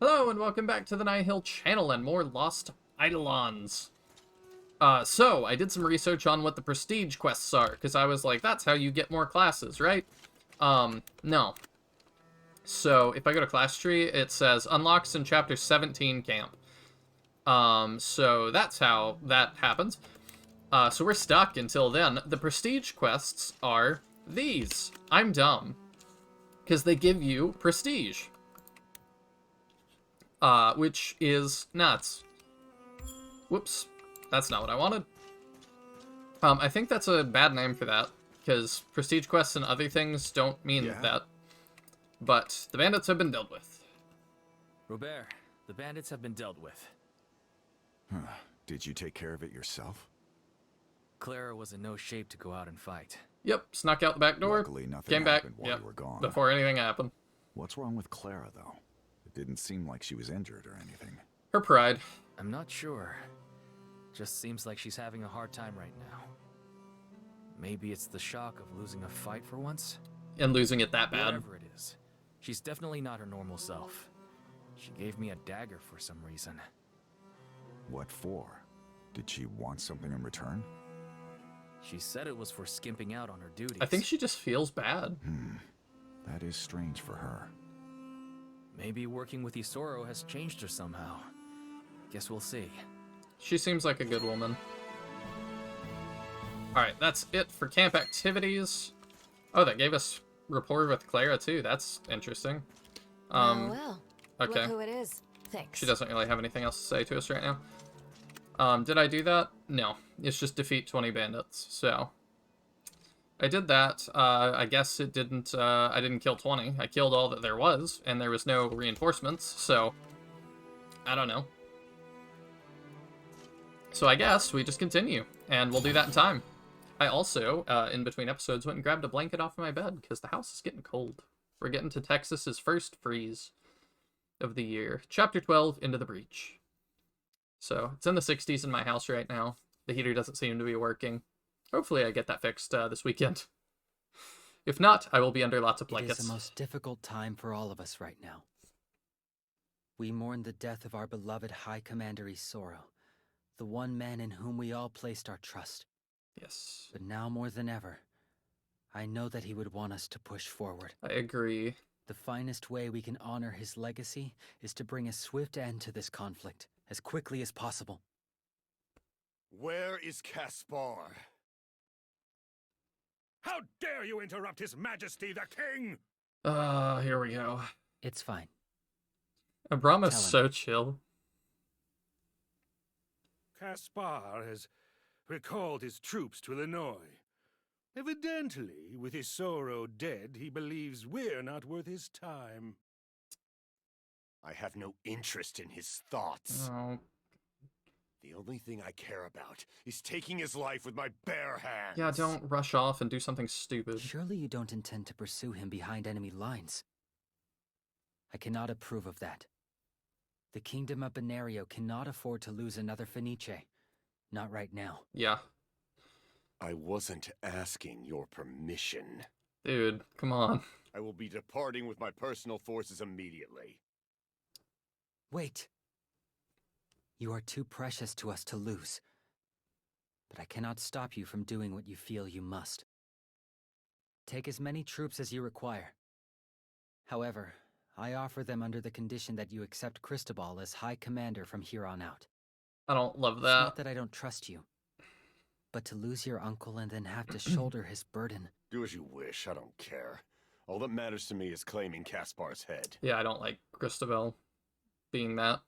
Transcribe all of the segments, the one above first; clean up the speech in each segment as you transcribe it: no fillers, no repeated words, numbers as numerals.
Hello and welcome back to the Nihil channel and more Lost Eidolons. So, I did some research on what the prestige quests are, because I was like, that's how you get more classes, right? No. So, if I go to class tree, it says, unlocks in chapter 17 camp. So that's how that happens. So we're stuck until then. The prestige quests are these. I'm dumb. Because they give you prestige. Which is nuts. Whoops. That's not what I wanted. I think that's a bad name for that, because prestige quests and other things don't mean that. But the bandits have been dealt with. Robert, the bandits have been dealt with. Did you take care of it yourself? Clara was in no shape to go out and fight. Yep, snuck out the back door, Luckily, nothing came back, happened while you were gone. before anything happened. What's wrong with Clara, though? It didn't seem like she was injured or anything. Her pride. I'm not sure. Just seems like she's having a hard time right now. Maybe it's the shock of losing a fight for once? And losing it that bad. Whatever it is, she's definitely not her normal self. She gave me a dagger for some reason. What for? Did she want something in return? She said it was for skimping out on her duties. I think she just feels bad. That is strange for her. Maybe working with Isoro has changed her somehow. Guess we'll see. She seems like a good woman. Alright, that's it for camp activities. Oh, that gave us rapport with Clara, too. That's interesting. Oh, well. Okay. Look who it is. Thanks. She doesn't really have anything else to say to us right now. Did I do that? No. It's just defeat 20 bandits, so... I did that. I guess it didn't, I didn't kill 20. I killed all that there was, and there was no reinforcements, so... I don't know. So I guess we just continue, and we'll do that in time. I also, in between episodes, went and grabbed a blanket off of my bed, because the house is getting cold. We're getting to Texas's first freeze of the year. Chapter 12, Into the Breach. So, it's in the 60s in my house right now. The heater doesn't seem to be working. Hopefully I get that fixed this weekend. If not, I will be under lots of blankets. It is the most difficult time for all of us right now. We mourn the death of our beloved High Commander Isoro, the one man in whom we all placed our trust. Yes. But now more than ever, I know that he would want us to push forward. I agree. The finest way we can honor his legacy is to bring a swift end to this conflict, as quickly as possible. Where is Caspar? How dare you interrupt His Majesty the King? Here we go. It's fine. Abrama's Tell him. so chill. Caspar has recalled his troops to Illinois. Evidently, with his sorrow dead, he believes we're not worth his time. I have no interest in his thoughts. Oh, The only thing I care about is taking his life with my bare hands. yeah, don't rush off and do something stupid. Surely you don't intend to pursue him behind enemy lines. I cannot approve of that. The Kingdom of Benario cannot afford to lose another Fenice. Not right now. Yeah. I wasn't asking your permission. Dude, come on. I will be departing with my personal forces immediately. Wait. You are too precious to us to lose. But I cannot stop you from doing what you feel you must. Take as many troops as you require. However, I offer them under the condition that you accept Cristobal as High Commander from here on out. I don't love It's that. not that I don't trust you, but to lose your uncle and then have to shoulder his burden. Do as you wish, I don't care. All that matters to me is claiming Caspar's head. Yeah, I don't like Cristobal being that.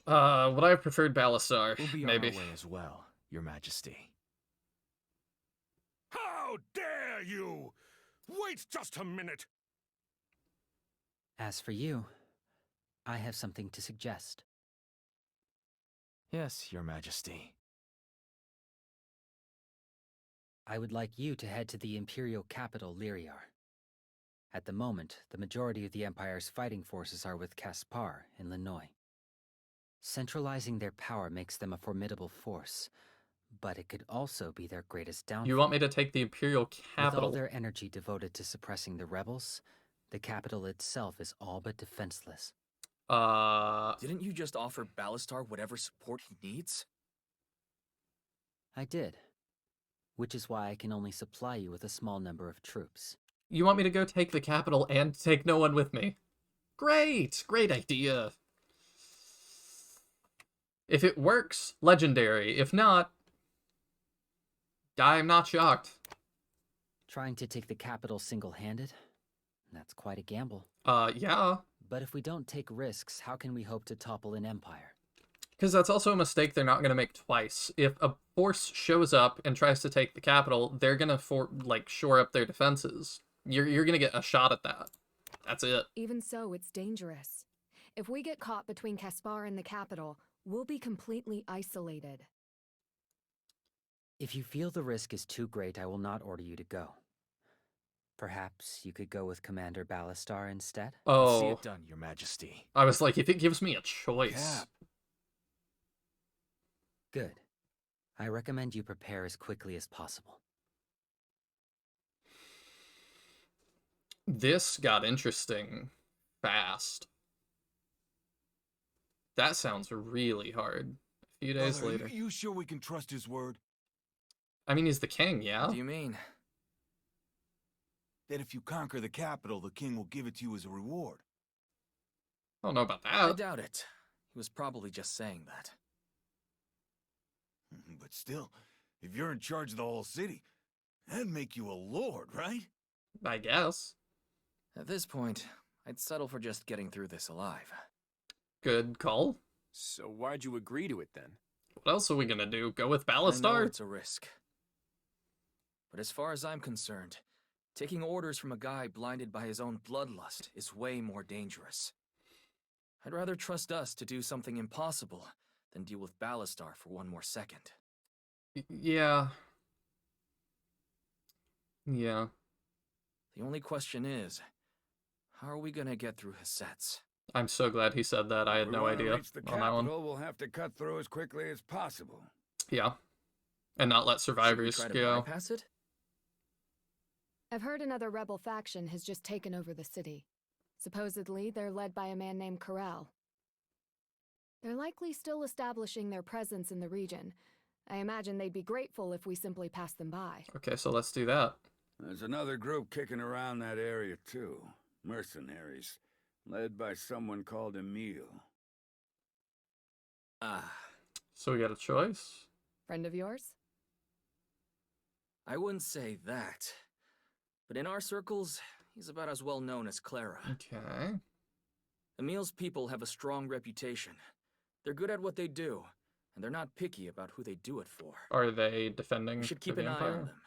Would I have preferred Balasar? We'll be Maybe. on our way as well, Your Majesty. How dare you! Wait just a minute! As for you, I have something to suggest. Yes, Your Majesty. I would like you to head to the Imperial capital, Lyriar. At the moment, the majority of the Empire's fighting forces are with Caspar in Linois. Centralizing their power makes them a formidable force, but it could also be their greatest downfall. You want me to take the Imperial With all capital? their energy devoted to suppressing the rebels, The capital itself is all but defenseless. Didn't you just offer Ballastar whatever support he needs? I did. Which is why I can only supply you with a small number of troops. You want me to go take the capital and take no one with me? Great! Great idea. If it works, legendary. If not, I'm not shocked. Trying to take the capital single-handed? That's quite a gamble. Yeah. But if we don't take risks, how can we hope to topple an empire? Because that's also a mistake they're not going to make twice. If a force shows up and tries to take the capital, they're going to, shore up their defenses. You're going to get a shot at that. That's it. Even so, it's dangerous. If we get caught between Caspar and the capital, we'll be completely isolated. If you feel the risk is too great, I will not order you to go. Perhaps you could go with Commander Ballastar instead? See Oh, it done, Your Majesty. I was like, if it gives me a choice. Cap. Good. I recommend you prepare as quickly as possible. This got interesting fast. That sounds really hard. A few days Brother, later. You sure we can trust his word? I mean, he's the king, yeah? What do you mean? That if you conquer the capital, the king will give it to you as a reward. I don't know about I that. doubt it. He was probably just saying that. But still, if you're in charge of the whole city, that'd make you a lord, right? I guess. At this point, I'd settle for just getting through this alive. Good call. So why'd you agree to it then? What else are we gonna do? Go with I know Ballastar? it's a risk. But as far as I'm concerned, taking orders from a guy blinded by his own bloodlust is way more dangerous. I'd rather trust us to do something impossible than deal with Ballastar for one more second. Yeah. Yeah. The only question is, how are we gonna get through his sets? I'm so glad he said that. I had If no we wanna idea reach the on that one. capital, we'll have to cut through as quickly as possible. Yeah. And not let Should we survivors try to go. bypass it? I've heard another rebel faction has just taken over the city. Supposedly, they're led by a man named Corral. They're likely still establishing their presence in the region. I imagine they'd be grateful if we simply passed them by. Okay, so let's do that. There's another group kicking around that area too. Mercenaries, led by someone called Emil. Ah, So we got a choice. Friend of yours? I wouldn't say that. But in our circles, he's about as well known as Clara. Okay. Emil's people have a strong reputation. They're good at what they do, and they're not picky about who they do it for. Are they defending We should for keep the an eye Empire? on them.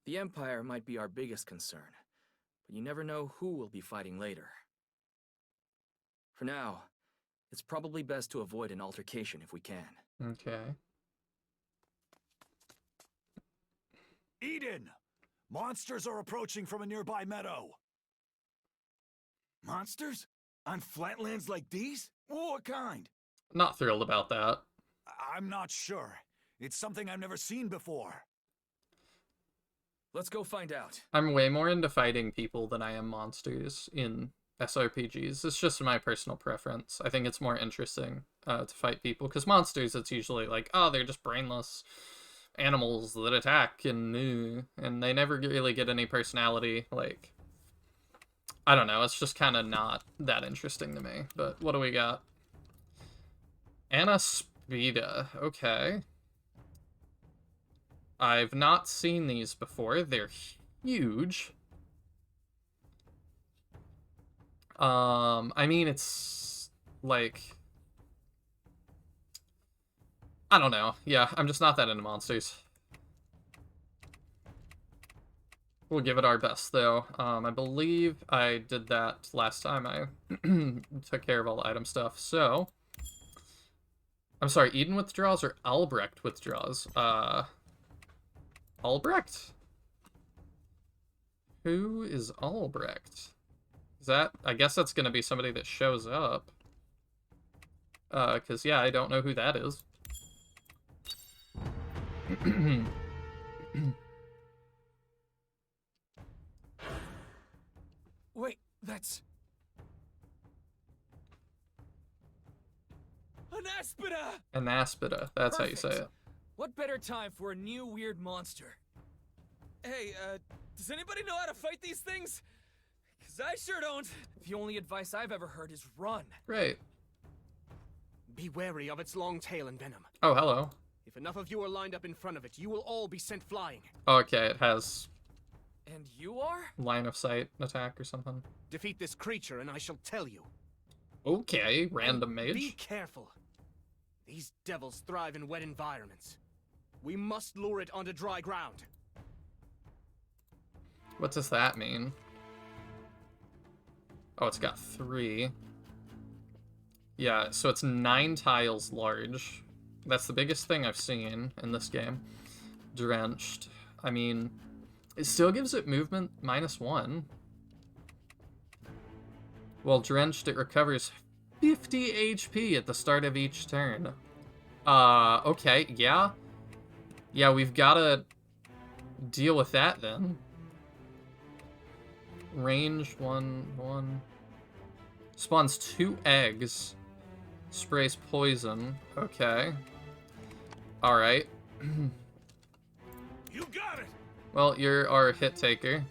The Empire might be our biggest concern, but you never know who will be fighting later. For now, it's probably best to avoid an altercation if we can. Okay. Eden! Monsters are approaching from a nearby meadow. Monsters? On flatlands like these? What kind? Not thrilled about that. I'm not sure. It's something I've never seen before. Let's go find out. I'm way more into fighting people than I am monsters in SRPGs. It's just my personal preference. I think it's more interesting to fight people, because monsters, it's usually like, oh, they're just brainless animals that attack, and they never really get any personality. Like, I don't know, it's just kind of not that interesting to me. But what do we got? Anaspida, okay. I've not seen these before. They're huge. I mean, it's like, I don't know. Yeah, I'm just not that into monsters. We'll give it our best, though. I believe I did that last time I took care of all the item stuff. So, I'm sorry, Eden withdraws or Albrecht withdraws? Albrecht? Who is Albrecht? Is that, I guess that's gonna be somebody that shows up. Cause yeah, I don't know who that is. Wait, That's... an aspida! An aspida. That's how you say Perfect. it. What better time for a new weird monster? Hey, does anybody know how to fight these things? 'Cause I sure don't. The only advice I've ever heard is run. Great. Be wary of its long tail and venom. Oh, hello. If enough of you are lined up in front of it, you will all be sent flying. Okay, it has And you are? line of sight attack or something. Defeat this creature and I shall tell you. Okay, random Be mage. careful. These devils thrive in wet environments. We must lure it onto dry ground. What does that mean? Oh, it's got 3. Yeah, so it's 9 tiles large. That's the biggest thing I've seen in this game. Drenched. I mean, it still gives it movement -1. While drenched, it recovers 50 HP at the start of each turn. Okay, yeah. Yeah, we've gotta deal with that then. Range 1. Spawns 2 eggs. Sprays poison. Okay. Alright. You got it! Well, you're our hit taker.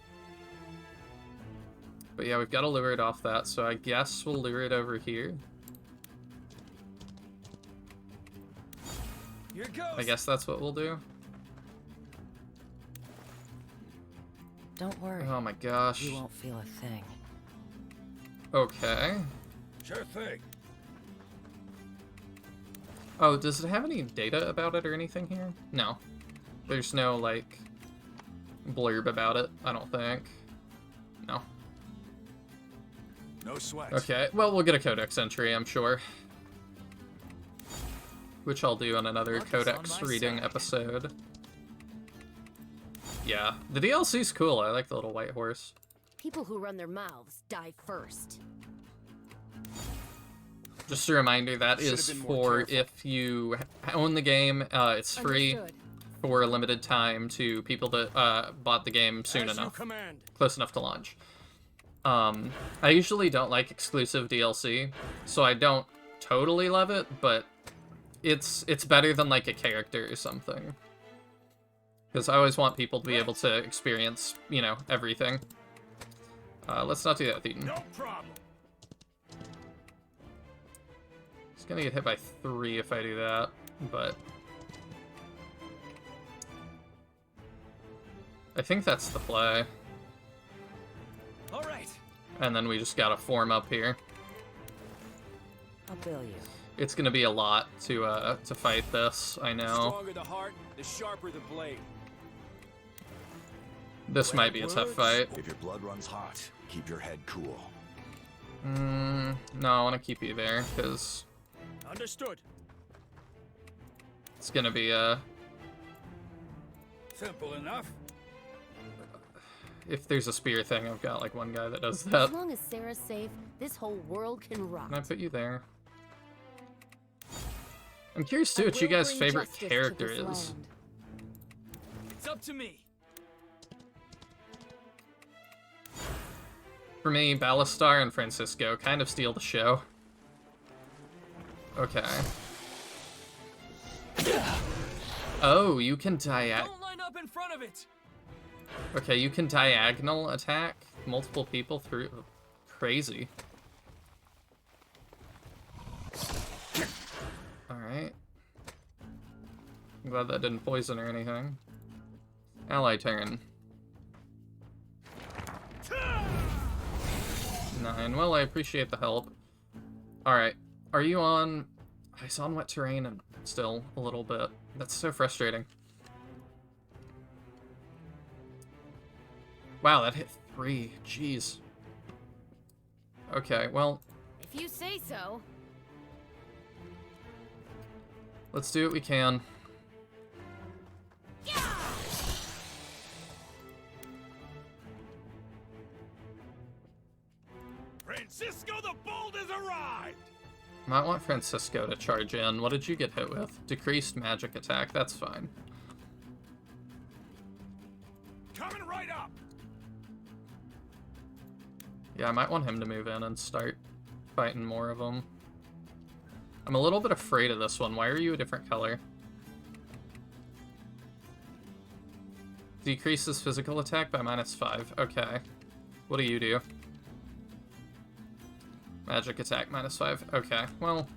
But yeah, we've got to lure it off that, so I guess we'll lure it over here. Here it goes. I guess that's what we'll do. Don't worry. Oh my gosh. You won't feel a thing. Okay. Sure thing. Oh, does it have any data about it or anything here? No. There's no, like, blurb about it, I don't think. No. No sweat. Okay, well, we'll get a codex entry, I'm sure. Which I'll do on another Luck is on codex my reading side. episode. Yeah, the DLC's cool. I like the little white horse. People who run their mouths die first. Just a reminder, that Should've is been more for careful. if you own the game. It's free Understood. for a limited time to people that bought the game soon As you enough. command. Close enough to launch. I usually don't like exclusive DLC, so I don't totally love it, but it's better than like a character or something. Because I always want people to be able to experience, you know, everything. Let's not do that, Thetan. No problem. He's gonna get hit by 3 if I do that, but... I think that's the play. All right. And then we just gotta form up here. I'll bill you. It's gonna be a lot to fight this, I The know. stronger the heart, the sharper the blade. This might be a tough fight. If your blood runs hot, keep your head cool. No, I want to keep you there, because Understood. it's gonna be Simple enough. if there's a spear thing, I've got like one guy that does As that. long as Sarah's safe, this whole world can rot. Can I put you there? I'm curious too I what you will guys' bring favorite justice to character this is. land. It's up to me. For me, Ballastar and Francisco kind of steal the show. Okay. Oh, you can Don't line up in front of it. Okay, you can diagonal attack multiple people through. Crazy. Alright. I'm glad that didn't poison or anything. Ally turn. 9. Well, I appreciate the help. Alright. Are you on... He's on wet terrain and still a little bit. That's so frustrating. Wow, that hit 3. Jeez. Okay, well, If you say so. let's do what we can. Francisco the Bold has arrived! Might want Francisco to charge in. What did you get hit with? Decreased magic attack. That's fine. Coming right up! Yeah, I might want him to move in and start fighting more of them. I'm a little bit afraid of this one. Why are you a different color? Decreases physical attack by -5. Okay. What do you do? Magic attack -5. Okay, well,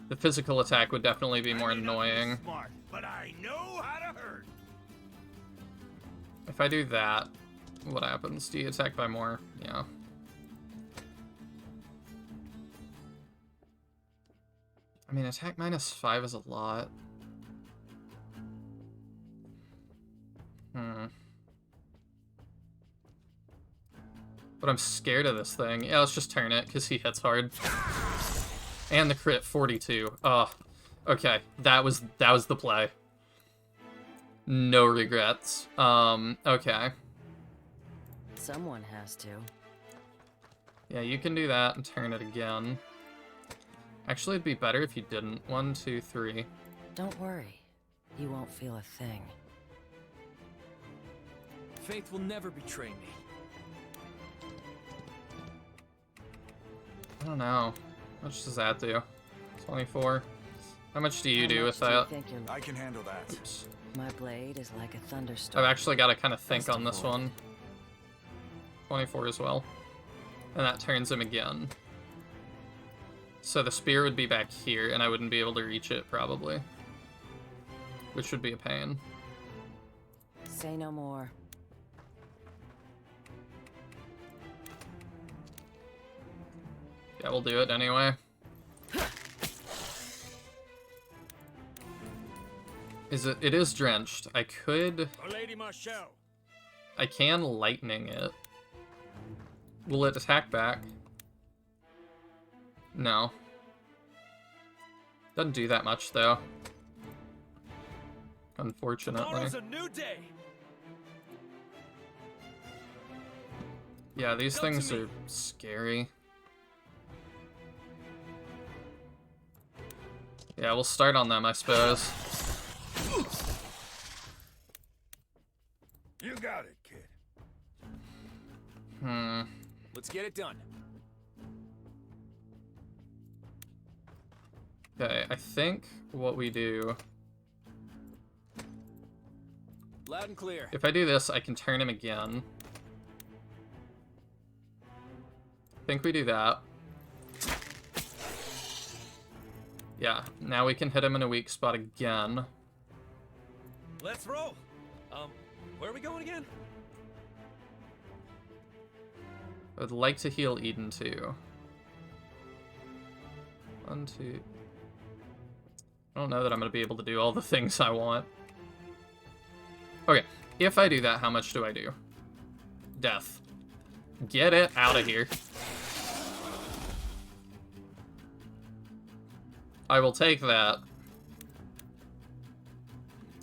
the physical attack would definitely be more annoying. Smart, but I know how to hurt. If I do that, what happens? Do you attack by more? Yeah. I mean, attack -5 is a lot. But I'm scared of this thing. Yeah, let's just turn it, because he hits hard. And the crit, 42. Oh, okay. That was the play. No regrets. Okay. Someone has to. Yeah, you can do that and turn it again. Actually, it'd be better if you didn't. 1, 2, 3. Don't worry. You won't feel a thing. Faith will never betray me. I don't know. How much does that do? 24. How much do you do with How much that? do you think you're... I can handle that. Oops. My blade is like a thunderstorm. I've actually got to kind of think Best on this avoid. one. 24 as well. And that turns him again. So the spear would be back here, and I wouldn't be able to reach it, probably. Which would be a pain. Say no more. Yeah, we'll do it anyway. It is drenched. I could... Lady Marshall. I can lightning it. Will it attack back? No. Doesn't do that much, though. Unfortunately. Tomorrow's a new day. Yeah, these Come to things me. are scary. Yeah, we'll start on them, I suppose. You got it, kid. Let's get it done. Okay, I think what we do... Loud and clear. If I do this, I can turn him again. I think we do that. Yeah, now we can hit him in a weak spot again. Let's roll. Where are we going again? I would like to heal Eden too. 1, 2... I don't know that I'm going to be able to do all the things I want. Okay, if I do that, how much do I do? Death. Get it out of here. I will take that.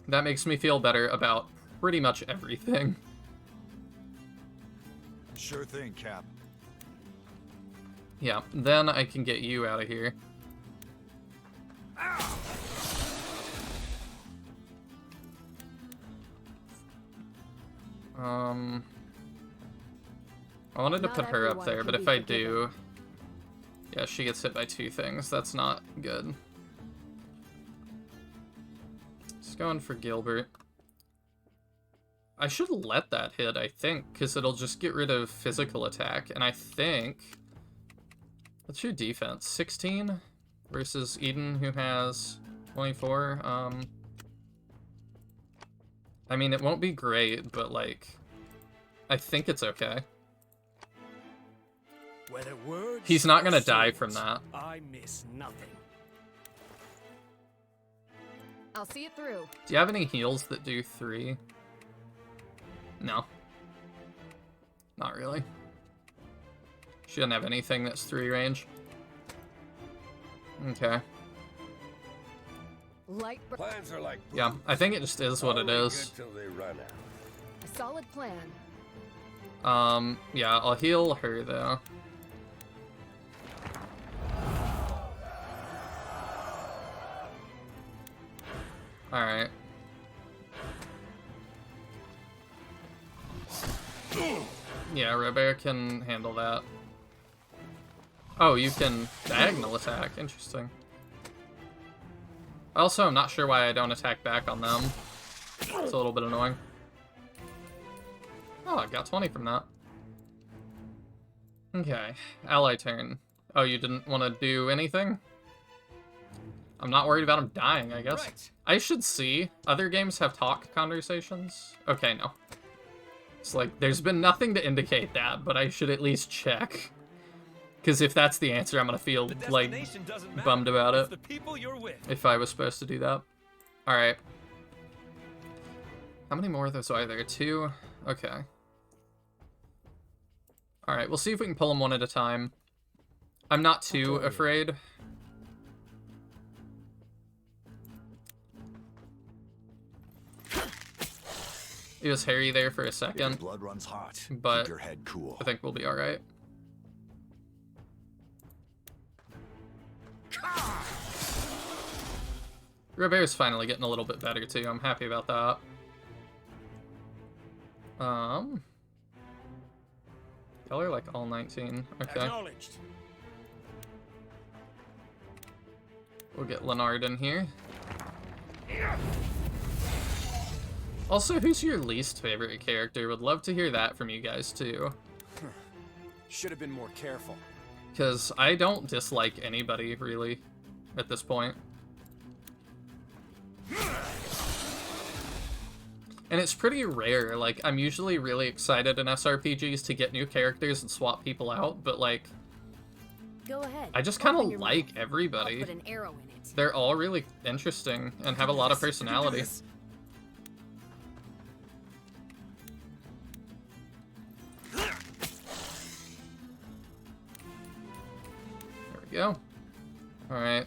That makes me feel better about pretty much everything. Sure thing, Cap. Yeah, then I can get you out of here. I wanted to Not put her up everyone there, can but if be I forgiven. do... Yeah, she gets hit by 2 things. That's not good. Just going for Gilbert. I should let that hit, I think, because it'll just get rid of physical attack. And I think... What's your defense? 16? Versus Eden, who has 24? I mean, it won't be great, but, like... I think it's okay. Whether words He's not or gonna die swords, from that. I miss nothing. I'll see it through. Do you have any heals that do 3? No. Not really. She doesn't have anything that's 3 range. Okay. Light Plans are like Yeah, I think it just is what it is. Till they run out. a solid plan. Yeah, I'll heal her, though. Alright. Yeah, Robert can handle that. Oh, you can diagonal attack. Interesting. Also, I'm not sure why I don't attack back on them. It's a little bit annoying. Oh, I got 20 from that. Okay, ally turn. Oh, you didn't want to do anything? I'm not worried about him dying, I guess. Right. I should see. Other games have talk conversations. Okay, no. It's like, there's been nothing to indicate that, but I should at least check. Because if that's the answer, I'm gonna feel, like, bummed about it. The people you're with. If I was supposed to do that. Alright. How many more of those are there? 2? Okay. Alright, we'll see if we can pull them one at a time. I'm not too afraid. It was hairy there for a If your second, blood runs hot, but keep your head cool. I think we'll be alright. Robert's finally getting a little bit better too. I'm happy about that. Y'all are like all 19. Okay. Acknowledged. We'll get Leonard in here. Also, who's your least favorite character? Would love to hear that from you guys too. Should have been more careful. Because I don't dislike anybody, really, at this point. And it's pretty rare. Like, I'm usually really excited in SRPGs to get new characters and swap people out, but, like, Go ahead. I just kind Open of your like mouth. everybody. I'll put an arrow in it. They're all really interesting and have a lot of personality. There we go. Alright,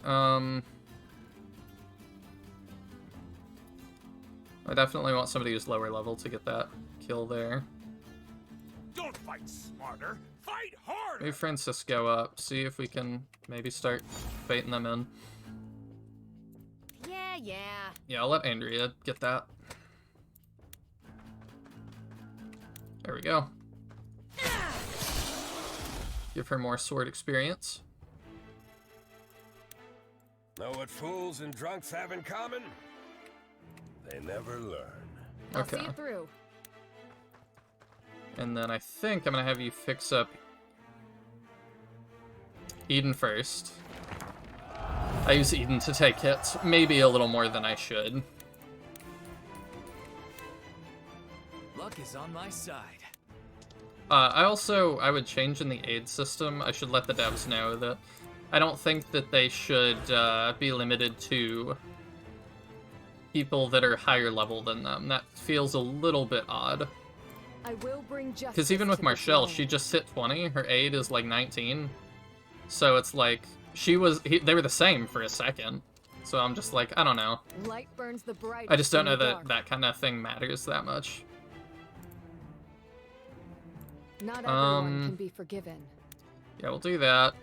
I definitely want somebody who's lower level to get that kill there. Don't fight smarter. Fight harder. Move Francisco up, see if we can maybe start baiting them in. Yeah. Yeah, I'll let Andrea get that. There we go. Give her more sword experience. Know what fools and drunks have in common? They never learn. I'll Okay. see it through. And then I think I'm gonna have you fix up Eden first. I use Eden to take hits, maybe a little more than I should. Luck is on my side. I would change in the aid system. I should let the devs know that I don't think that they should be limited to people that are higher level than them. That feels a little bit odd. I will bring justice. Because even with to this Marshall, land. she just hit 20. Her aid is like 19. So it's like, they were the same for a second. So I'm just like, I don't know. Light burns the brightest I just don't in know the that dark. that kind of thing matters that much. Not everyone can be forgiven. Yeah, we'll do that.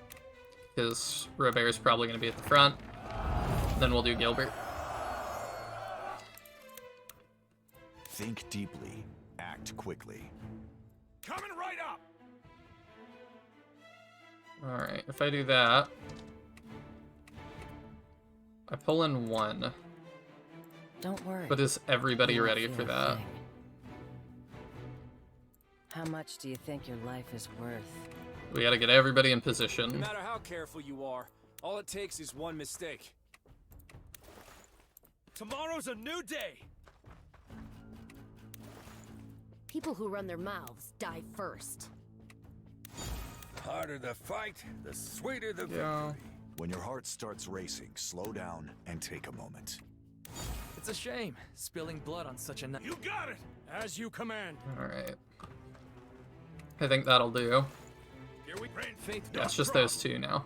Because Robert's probably going to be at the front. Then we'll do Gilbert. Think deeply. Act quickly. Coming right up. Alright, if I do that, I pull in 1. Don't worry. But is everybody You won't ready feel for a that? thing. How much do you think your life is worth? We gotta get everybody in No position. matter how careful you are, all it takes is one mistake. Tomorrow's a new day. People who run their mouths die first. The harder the fight, the sweeter the Yeah. victory. When your heart starts racing, slow down and take a moment. It's a shame, spilling blood on such a night. You got it. As you command. Alright. I think that'll do. Here we rain. Faith Yeah, it's doth just drop. those 2 now.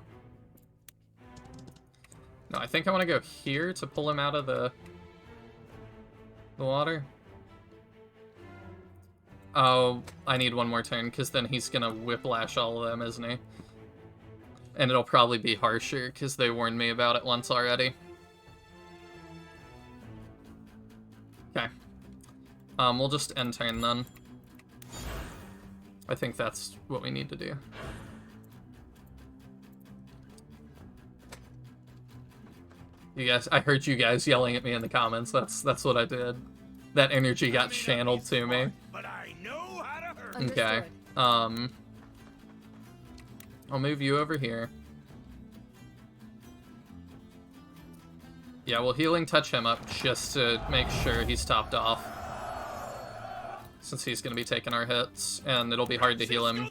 No, I think I want to go here to pull him out of the water. Oh, I need one more turn, because then he's gonna whiplash all of them, isn't he? And it'll probably be harsher, because they warned me about it once already. Okay. We'll just end turn then. I think that's what we need to do. You guys, I heard you guys yelling at me in the comments. That's what I did. That energy got channeled to me. But I know how to hurt. Okay. Understood. I'll move you over here. Yeah, we'll healing touch him up just to make sure he's topped off. Since he's going to be taking our hits, and it'll be hard to heal him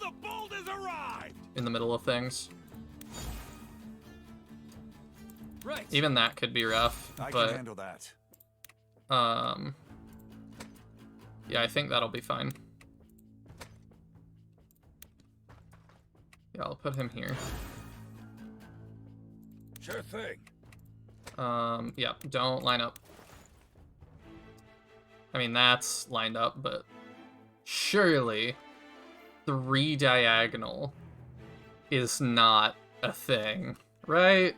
in the middle of things. Right. Even that could be rough, I but can handle that. yeah, I think that'll be fine. Yeah, I'll put him here. Sure thing. Yeah, don't line up. I mean, that's lined up, but surely 3 diagonal is not a thing, right?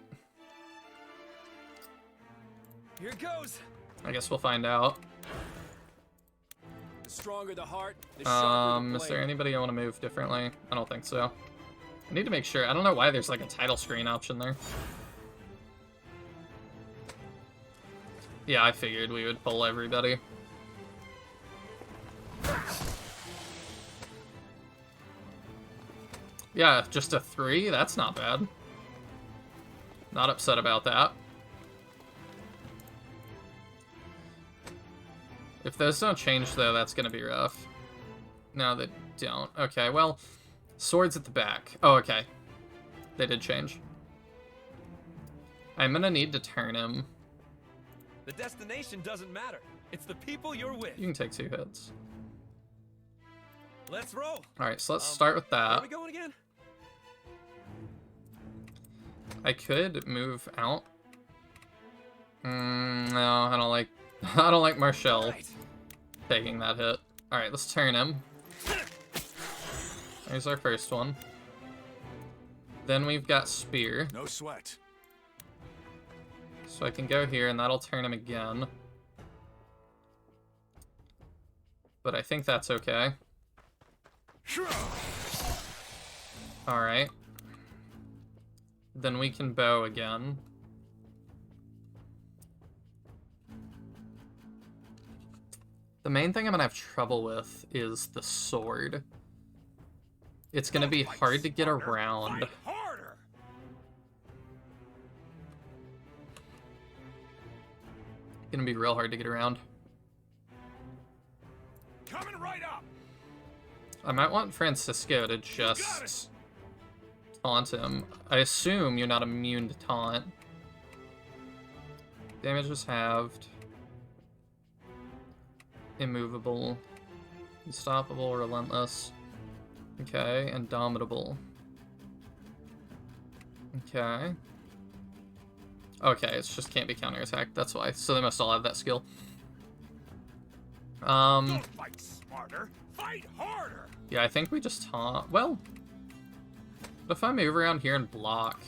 Here it goes. I guess we'll find out. The stronger the heart, the sharper the Is there blade. anybody I want to move differently? I don't think so. I need to make sure. I don't know why there's like a title screen option there. Yeah, I figured we would pull everybody. Yeah, just a 3? That's not bad. Not upset about that. If those don't change, though, that's gonna be rough. No, they don't. Okay, well, swords at the back. Oh, okay. They did change. I'm gonna need to turn him. The destination doesn't matter. It's the people you're with. You can take 2 hits. Let's roll. Alright, so let's start with Where are that. we going again? I could move out. No, I don't like I don't like Marshall Right. taking that hit. Alright, let's turn him. There's our first one. Then we've got Spear. No sweat. So I can go here and that'll turn him again. But I think that's okay. Alright. Then we can bow again. The main thing I'm gonna have trouble with is the sword. It's gonna be hard to get around. Fight harder. Gonna be real hard to get around. Coming right up. I might want Francisco to just taunt him. I assume you're not immune to taunt. Damage is halved. Immovable. Unstoppable, relentless. Okay, indomitable. Okay. Okay, it's just can't be counterattacked, that's why. So they must all have that skill. Don't fight smarter. Fight harder. Yeah, I think we just taunt. Well, what if I move around here and block?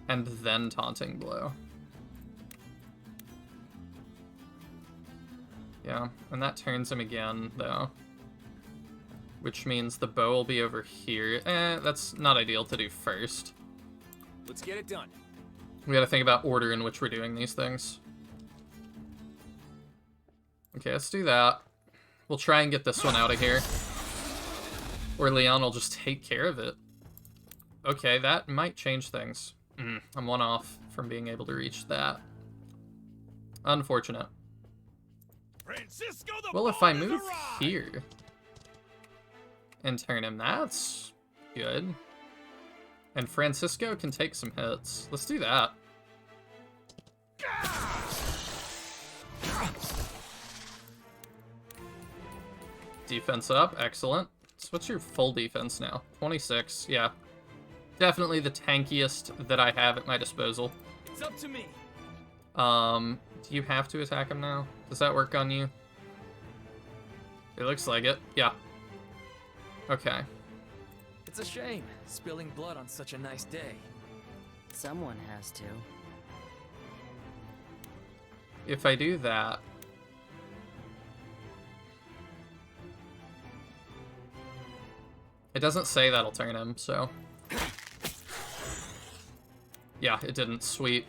And then taunting blow. Yeah, and that turns him again, though. Which means the bow will be over here. That's not ideal to do first. Let's get it done. We gotta think about order in which we're doing these things. Okay, let's do that. We'll try and get this one out of here. Or Leon will just take care of it. Okay, that might change things. I'm 1 off from being able to reach that. Unfortunate. Francisco, the Well, if I ball has move arrived. here and turn him, that's good. And Francisco can take some hits. Let's do that. Defense up, excellent. So what's your full defense now? 26, yeah. Definitely the tankiest that I have at my disposal. It's up to me. Do you have to attack him now? Does that work on you? It looks like it, yeah. Okay. It's a shame, spilling blood on such a nice day. Someone has to. If I do that... It doesn't say that'll turn him, so... Yeah, it didn't. Sweet.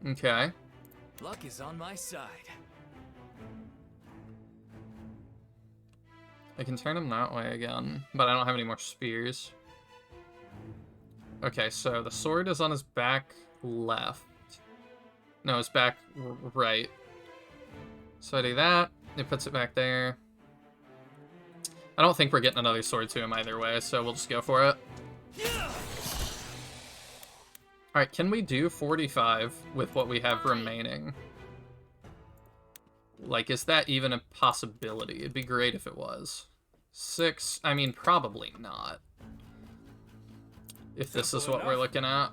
Okay. Luck is on my side. I can turn him that way again, but I don't have any more spears. Okay, so the sword is on his back left. No, his back right. So I do that. It puts it back there. I don't think we're getting another sword to him either way, so we'll just go for it. Alright, can we do 45 with what we have remaining? Like, is that even a possibility? It'd be great if it was. 6, I mean, probably not. If this is what we're looking at.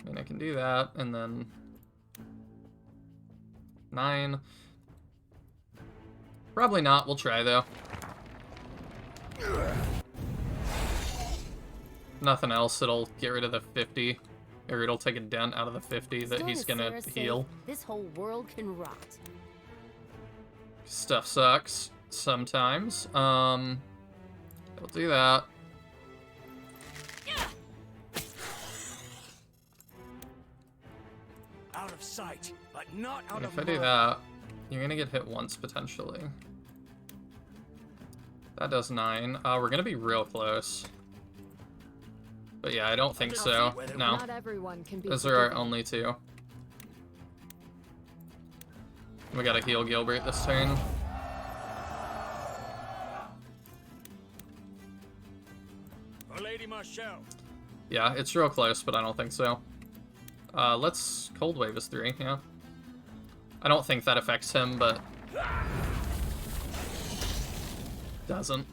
I mean, I can do that, and then 9. Probably not. We'll try, though. Nothing else. It'll get rid of the 50. Or it'll take a dent out of the 50 that he's gonna heal. This whole world can rot. Stuff sucks sometimes. We'll do that. Out of sight, but not out And of if I do mind. that, you're gonna get hit once potentially. That does 9. We're gonna be real close. But yeah, I don't think so. No. Not everyone can be Those are our forgiven. only 2. We gotta heal Gilbert this turn. Oh, Lady Marshall. Yeah, it's real close, but I don't think so. Let's Cold Wave is 3, yeah. I don't think that affects him, but... doesn't.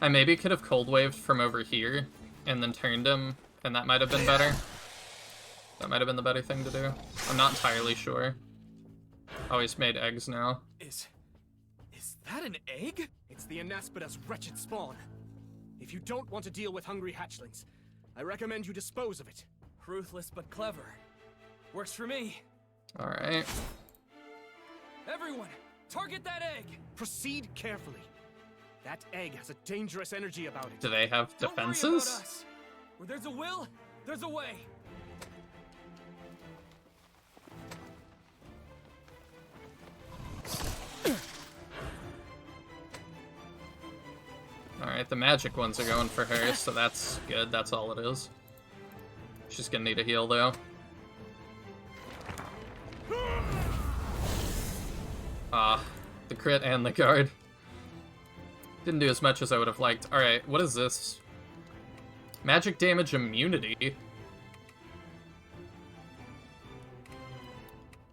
I maybe could have Cold Waved from over here, and then turned him, and that might have been better. That might have been the better thing to do. I'm not entirely sure. Oh, he's made eggs now. Is that an egg? It's the Anaspida's wretched spawn. If you don't want to deal with hungry hatchlings, I recommend you dispose of it. Ruthless but clever. Works for me. Alright. Everyone, target that egg! Proceed carefully. That egg has a dangerous energy about it. Do they have Don't worry about defenses? us. Where there's a will, there's a way. Alright, the magic ones are going for her, so that's good. That's all it is. She's gonna need a heal, though. The crit and the guard. Didn't do as much as I would have liked. Alright, what is this? Magic damage immunity.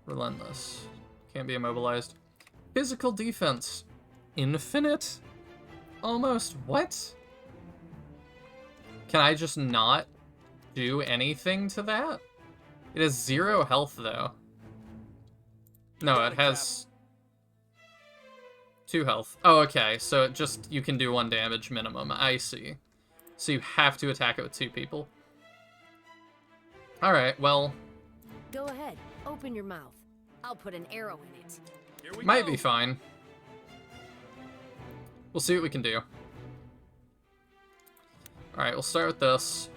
Relentless. Can't be immobilized. Physical defense. Infinite? Almost. What? Can I just not do anything to that? It has 0 health, though. No, it has 2 health. Oh, okay. So it just, you can do 1 damage minimum. I see. So you have to attack it with 2 people. Alright, well, Go ahead, open your mouth. I'll put an arrow in it. Here we might go. be fine. We'll see what we can do. Alright, we'll start with this.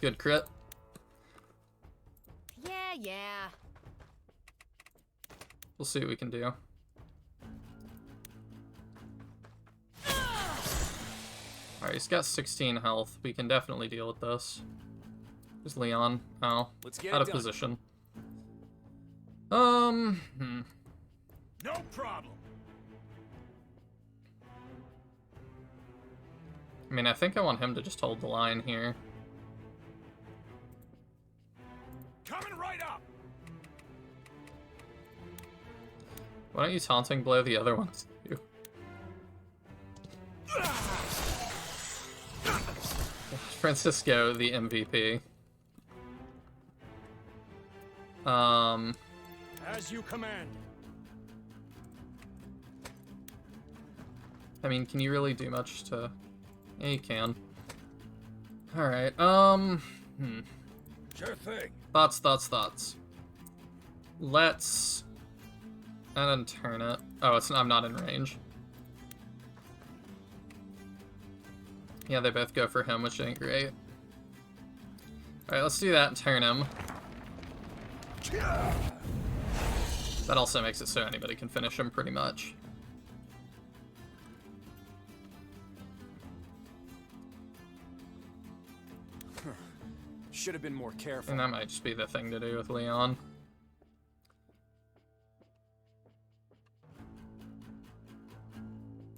Good crit. Yeah. We'll see what we can do. Alright, he's got 16 health. We can definitely deal with this. Where's Leon? Oh, Let's get out it of done. position. No problem. I mean, I think I want him to just hold the line here. Coming right up. Why don't you taunting blow the other ones too? Francisco, the MVP. As you command. I mean, can you really do much to... Yeah, you can. Alright, Sure thing. Thoughts. Let's... And then turn it. Oh, I'm not in range. Yeah, they both go for him, which ain't great. Alright, let's do that and turn him. That also makes it so anybody can finish him, pretty much. Should have been more careful. And that might just be the thing to do with Leon.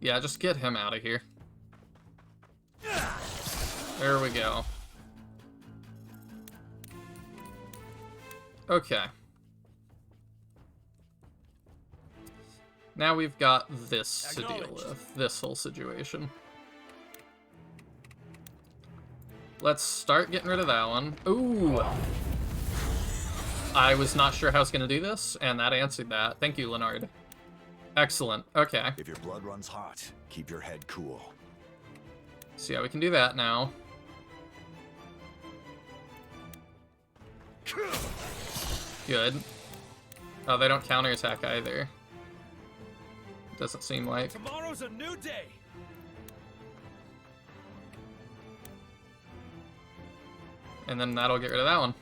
Yeah, just get him out of here. There we go. Okay. Now we've got this to deal with, this whole situation. Let's start getting rid of that one. Ooh! I was not sure how I was going to do this, and that answered that. Thank you, Leonard. Excellent. Okay. If your blood runs hot, keep your head cool. See how we can do that now. Good. Oh, they don't counterattack either. Doesn't seem like. Tomorrow's a new day. And then that'll get rid of that one.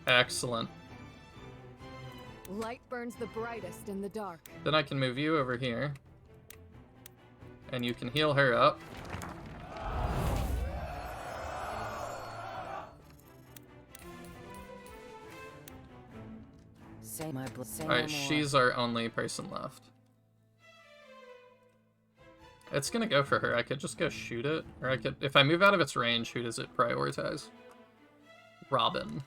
Excellent. Light burns the brightest in the dark. Then I can move you over here. And you can heal her up. Say my blood. Alright, she's our only person left. It's gonna go for her. I could just go shoot it. Or I could... If I move out of its range, who does it prioritize? Robin.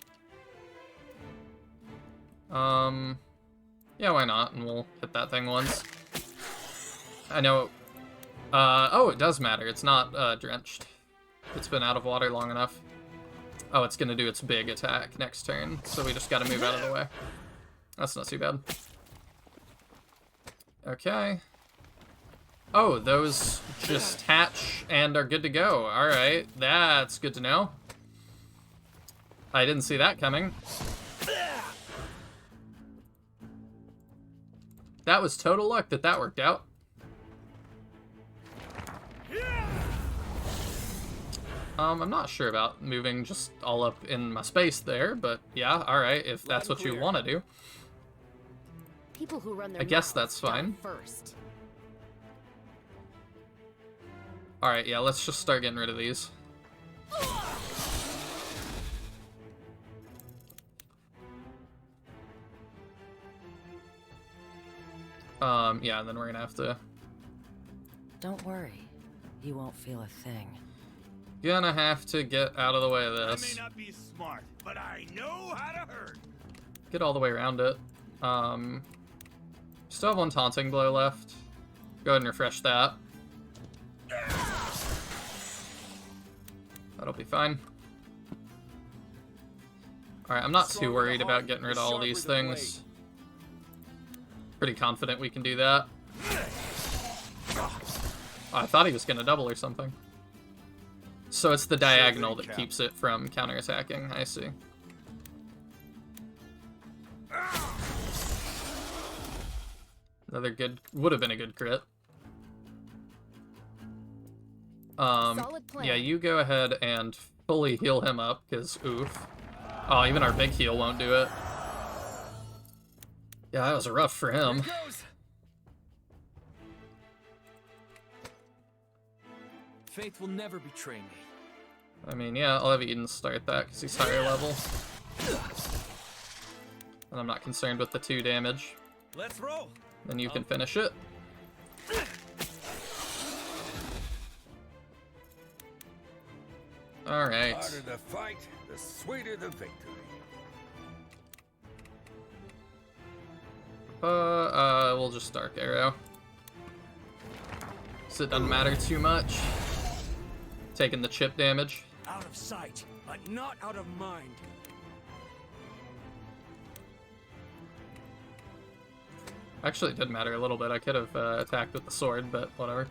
Yeah, why not? And we'll hit that thing once. I know... oh, it does matter. It's not, drenched. It's been out of water long enough. Oh, it's gonna do its big attack next turn, so we just gotta move out of the way. That's not too bad. Okay. Oh, those just hatch and are good to go. Alright, that's good to know. I didn't see that coming. That was total luck that that worked out. I'm not sure about moving just all up in my space there, but yeah, alright, if that's what you want to do. People who run their I guess mouths that's die fine. First. Alright, yeah, let's just start getting rid of these. Yeah, and then we're gonna have to... Don't worry. You won't feel a thing. Gonna have to get out of the way of I this. may not be smart, but I know how to hurt. Get all the way around it. Still have one taunting blow left. Go ahead and refresh that. That'll be fine. Alright, I'm not too worried about getting rid of all these things. Pretty confident we can do that. Oh, I thought he was gonna double or something. So it's the diagonal that keeps it from counterattacking, I see. Another good, would have been a good crit. Solid plan. Yeah, you go ahead and fully heal him up, because oof. Oh, even our big heal won't do it. Yeah, that was rough for him. Faith will never betray me. I mean, yeah, I'll have Eden start that, because he's higher level. And I'm not concerned with the 2 damage. Let's roll. Then you can finish it. Alright. The harder the fight, the sweeter the victory. We'll just Dark Arrow. So it doesn't matter too much. Taking the chip damage. Out of sight, but not out of mind. Actually, it did matter a little bit. I could have attacked with the sword, but whatever.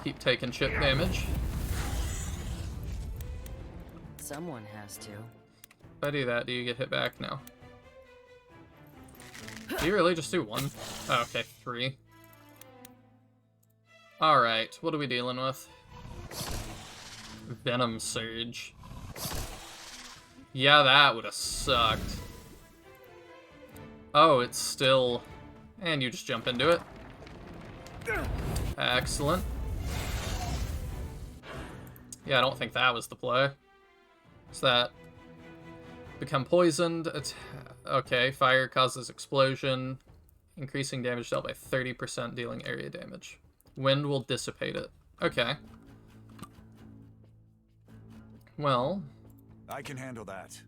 keep taking chip damage. Someone has to. If I do that, do you get hit back? No. Do you really just do 1? Oh, okay, 3. Alright, what are we dealing with? Venom Surge. Yeah, that would have sucked. Oh, it's still... And you just jump into it. Excellent. Yeah, I don't think that was the play. Is that... Become poisoned. Okay, fire causes explosion. Increasing damage dealt by 30%, dealing area damage. Wind will dissipate it. Okay. Well... I can handle that.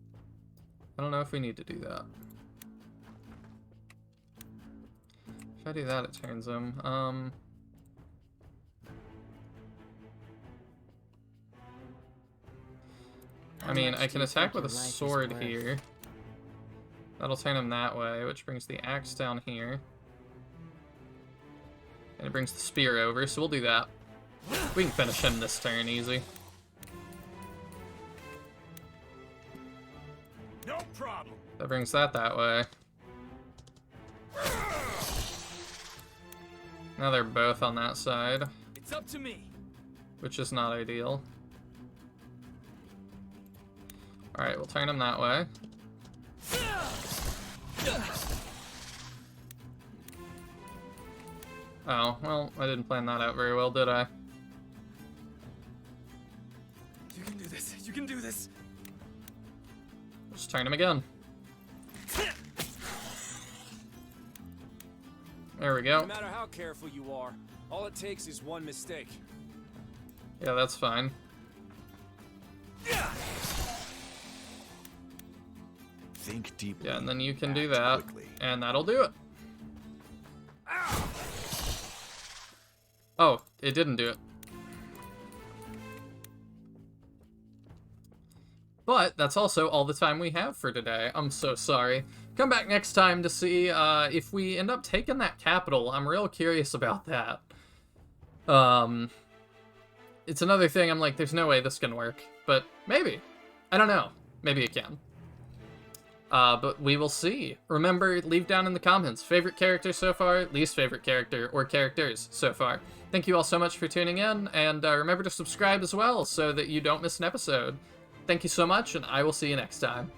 I don't know if we need to do that. If I do that, it turns him. I mean, I can attack with a sword here. That'll turn him that way, which brings the axe down here. And it brings the spear over, so we'll do that. We can finish him this turn easy. No problem. That brings that way. Now they're both on that side. It's up to me. Which is not ideal. Alright, we'll turn him that way. Oh, well, I didn't plan that out very well, did I? You can do this. You can do this. Just turn him again. There we go. No matter how careful you are, all it takes is one mistake. Yeah, that's fine. Think deeply. Yeah, and then you can do act that, quickly. and that'll do it. Oh, it didn't do it. But that's also all the time we have for today. I'm so sorry. Come back next time to see if we end up taking that capital. I'm real curious about that. It's another thing I'm like, there's no way this can work. But maybe. I don't know. Maybe it can. But we will see. Remember, leave down in the comments favorite character so far, least favorite character, or characters so far. Thank you all so much for tuning in, and remember to subscribe as well so that you don't miss an episode. Thank you so much, and I will see you next time.